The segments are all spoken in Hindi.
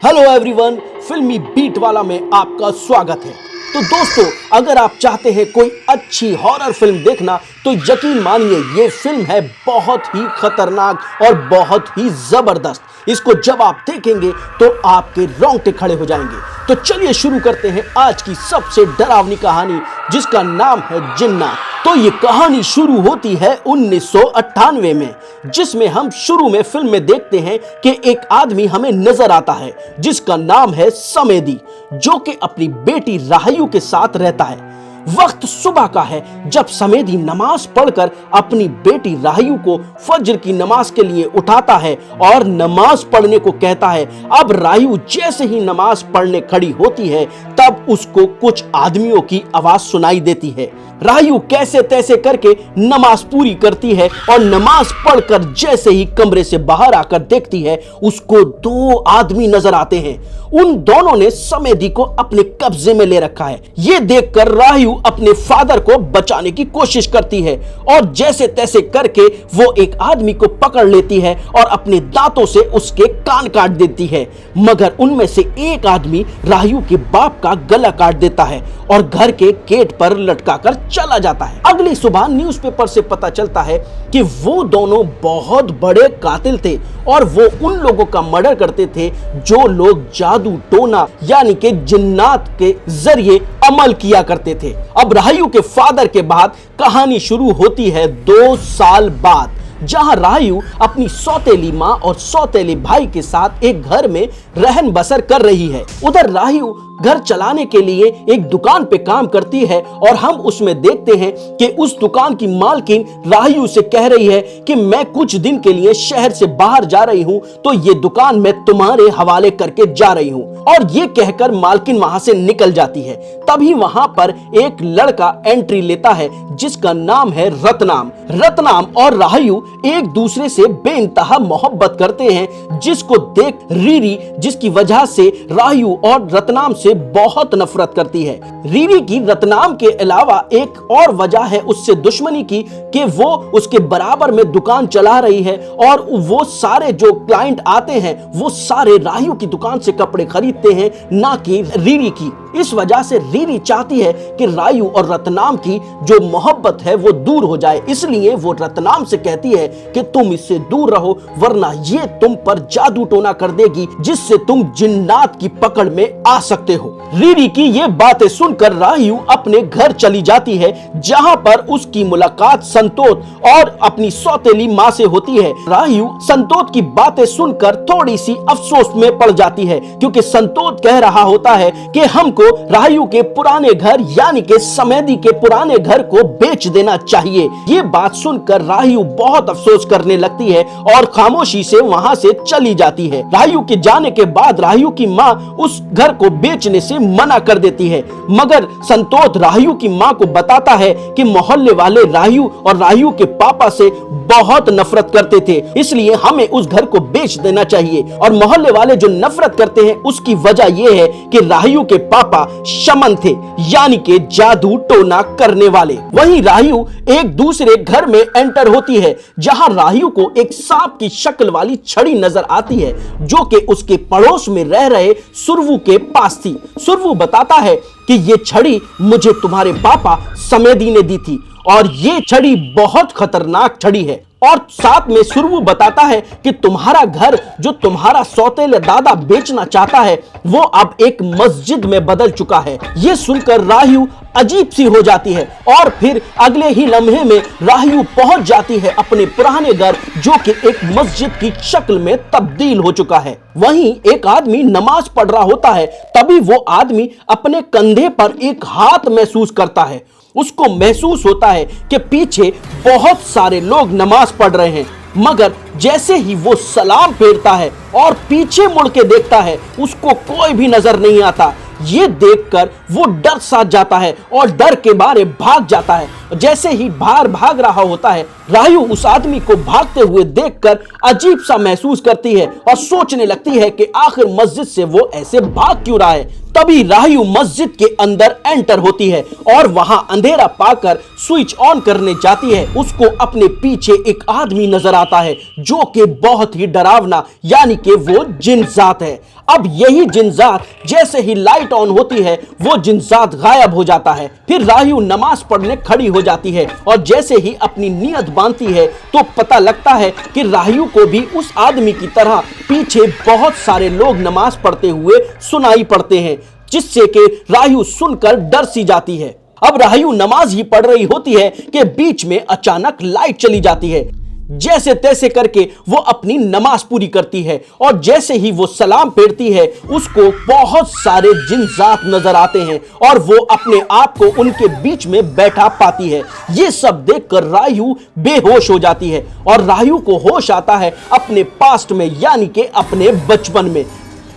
हेलो एवरीवन, फिल्मी बीट वाला में आपका स्वागत है। तो दोस्तों, अगर आप चाहते हैं कोई अच्छी हॉरर फिल्म देखना तो यकीन मानिए ये फिल्म है बहुत ही खतरनाक और बहुत ही जबरदस्त। इसको जब आप देखेंगे तो आपके रोंगटे खड़े हो जाएंगे। तो चलिए शुरू करते हैं आज की सबसे डरावनी कहानी, जिसका नाम है जिन्नात। तो ये कहानी शुरू होती है 1998 में, जिसमें हम शुरू में फिल्म में देखते हैं कि एक आदमी हमें नजर आता है जिसका नाम है समेदी, जो कि अपनी बेटी राहयू के साथ रहता है। वक्त सुबह का है जब समेदी नमाज पढ़कर अपनी बेटी राहयू को फज्र की नमाज के लिए उठाता है और नमाज पढ़ने को कहता है। अब राहयू जैसे ही नमाज पढ़ने खड़ी होती है तब उसको कुछ आदमियों की आवाज सुनाई देती है। राहयू कैसे तैसे करके नमाज पूरी करती है और नमाज पढ़कर जैसे ही कमरे से बाहर आकर देखती है उसको दो आदमी नजर आते हैं। उन दोनों ने समेदी को अपने कब्जे में ले रखा है। ये देखकर राहयू अपने फादर को बचाने की कोशिश करती है और जैसे तैसे करके वो एक आदमी को पकड़ लेती है और अपने दांतों से उसके कान काट देती है। मगर उनमें से एक आदमी राहयू के बाप का गला काट देता है और घर के गेट पर लटकाकर चला जाता है। अगली सुबह न्यूज़पेपर से पता चलता है कि वो दोनों बहुत बड़े कातिल थे और वो उन लोगों का मर्डर करते थे जो लोग जादू टोना यानी कि जिन्नात के जरिए अमल किया करते थे। अब राहयू के फादर के बाद कहानी शुरू होती है 2 साल बाद, जहां राहयू अपनी सौतेली मां और सौतेले भाई के साथ एक घर में रहन बसर कर रही है। उधर राहयू घर चलाने के लिए एक दुकान पे काम करती है और हम उसमें देखते हैं कि उस दुकान की मालकिन राहयू से कह रही है कि मैं कुछ दिन के लिए शहर से बाहर जा रही हूं, तो ये दुकान मैं तुम्हारे हवाले करके जा रही हूं। और ये कहकर मालकिन वहां से निकल जाती है। तभी वहां पर एक लड़का एंट्री लेता है जिसका नाम है रतनाम। रतनाम और राहयू एक दूसरे से बेइंतहा मोहब्बत करते हैं, जिसको देख रीरी, जिसकी वजह से राहयू और रतनाम से बहुत नफरत करती है। रीरी की रतनाम के अलावा एक और वजह है उससे दुश्मनी की कि वो उसके बराबर में दुकान चला रही है और वो सारे जो क्लाइंट आते हैं वो सारे राहयू की दुकान से कपड़े खरीदते हैं, ना कि रीरी की। इस वजह से रीरी चाहती है कि राहयू और रतनाम की जो मोहब्बत है वो दूर हो जाए, इसलिए वो रतनाम से कहती है कि तुम इससे दूर रहो वरना ये तुम पर जादू टोना कर देगी जिससे तुम जिन्नात की पकड़ में आ सकते हो। रीरी की ये बातें सुनकर राहयू अपने घर चली जाती है, जहां पर उसकी मुलाकात संतोष और अपनी सौतेली मां से होती है। राहयू संतोष की बातें सुनकर थोड़ी सी अफसोस में पड़ जाती है, क्योंकि संतोष कह रहा होता है कि हमको राहयू के पुराने घर यानी कि समेदी के पुराने घर को बेच देना चाहिए। ये बात सुनकर राहयू बहुत अफसोस करने लगती है और खामोशी से वहां से चली जाती है। राहयू के जाने के बाद राहयू की मां उस घर को बेचने से मना कर देती है, मगर संतोष राहयू की मां को बताता है कि मोहल्ले वाले राहयू और राहयू के पापा से बहुत नफरत करते थे, इसलिए हमें उस घर को बेच देना चाहिए। और मोहल्ले वाले जो नफरत करते हैं उसकी वजह यह है कि राहयू के पापा शमन थे, यानी कि जादू टोना करने वाले। वहीं राहयू एक दूसरे घर में एंटर होती है, जहां राहयू को एक सांप की शक्ल वाली छड़ी नजर आती है जो कि उसके पड़ोस में रह रहे सुरवू के पास थी। सुरवू बताता है कि ये छड़ी मुझे तुम्हारे पापा समेदी ने दी थी और ये छड़ी बहुत खतरनाक छड़ी है। और साथ में सुरवू बताता है कि तुम्हारा घर जो तुम्हारा सौतेले दादा बेचना चाहता है वो अब एक मस्जिद में बदल चुका है। ये सुनकर राहयू अजीब सी हो जाती है और फिर अगले ही लम्हे में राहयू पहुंच जाती है अपने पुराने घर, जो कि एक मस्जिद की शक्ल में तब्दील हो चुका है। वहीं एक आदमी नमाज पढ़ रहा होता है, तभी वो आदमी अपने कंधे पर एक हाथ महसूस करता है। उसको महसूस होता है कि पीछे बहुत सारे लोग नमाज पढ़ रहे हैं, मगर जैसे ही वो सलाम फेरता है और पीछे मुड़ के देखता है उसको कोई भी नजर नहीं आता। ये देखकर वो डर सा जाता है और डर के मारे भाग जाता है। जैसे ही बाहर भाग रहा होता है, राहयू उस आदमी को भागते हुए देखकर अजीब सा महसूस करती है और सोचने लगती है कि आखिर मस्जिद से वो ऐसे भाग क्यों रहा है। तभी राहयू मस्जिद के अंदर एंटर होती है और वहां अंधेरा पाकर स्विच ऑन करने जाती है। उसको अपने पीछे एक आदमी नजर आता है जो कि बहुत ही डरावना यानी कि वो जिन जात है। अब यही जिनजात जैसे ही लाइट ऑन होती है वो जिनजात गायब हो जाता है। फिर राहयू नमाज पढ़ने खड़ी हो जाती है और जैसे ही अपनी नियत बांधती है तो पता लगता है कि राहयू को भी उस आदमी की तरह पीछे बहुत सारे लोग नमाज पढ़ते हुए सुनाई पड़ते हैं, जिससे कि राहयू सुनकर डर सी जाती है। अब राहयू नमाज ही पढ़ रही होती है कि बीच में अचानक लाइट चली जाती है। जैसे तैसे करके वो अपनी नमाज पूरी करती है और जैसे ही वो सलाम फेरती है उसको बहुत सारे जिन्नात नजर आते हैं और वो अपने आप को उनके बीच में बैठा पाती है। ये सब देखकर राहयू बेहोश हो जाती है और राहयू को होश आता है अपने पास्ट में, यानी कि अपने बचपन में,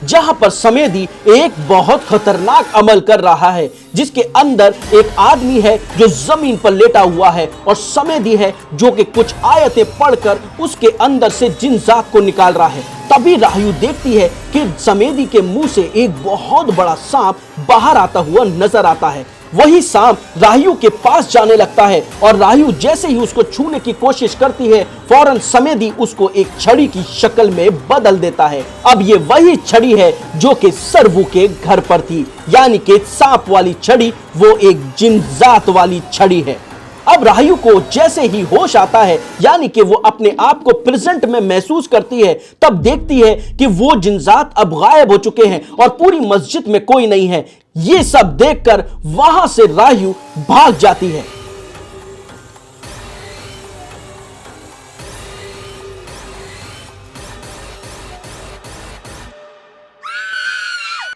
जहां पर समेदी एक बहुत खतरनाक अमल कर रहा है, जिसके अंदर एक आदमी है जो जमीन पर लेटा हुआ है और समेदी है जो कि कुछ आयतें पढ़कर उसके अंदर से जिन्नात को निकाल रहा है। तभी राहयू देखती है कि समेदी के मुंह से एक बहुत बड़ा सांप बाहर आता हुआ नजर आता है। वही सांप राहयू के पास जाने लगता है और राहयू जैसे ही उसको छूने की कोशिश करती है फौरन समेदी उसको एक छड़ी की शक्ल में बदल देता है। अब ये वही छड़ी है जो कि सरवू के घर पर थी, यानी कि सांप वाली छड़ी वो एक जिन्नात वाली छड़ी है। अब राहयू को जैसे ही होश आता है, यानी कि वो अपने आप को प्रेजेंट में महसूस करती है, तब देखती है कि वो जिन्नात अब गायब हो चुके हैं और पूरी मस्जिद में कोई नहीं है। ये सब देखकर वहां से राहयू भाग जाती है।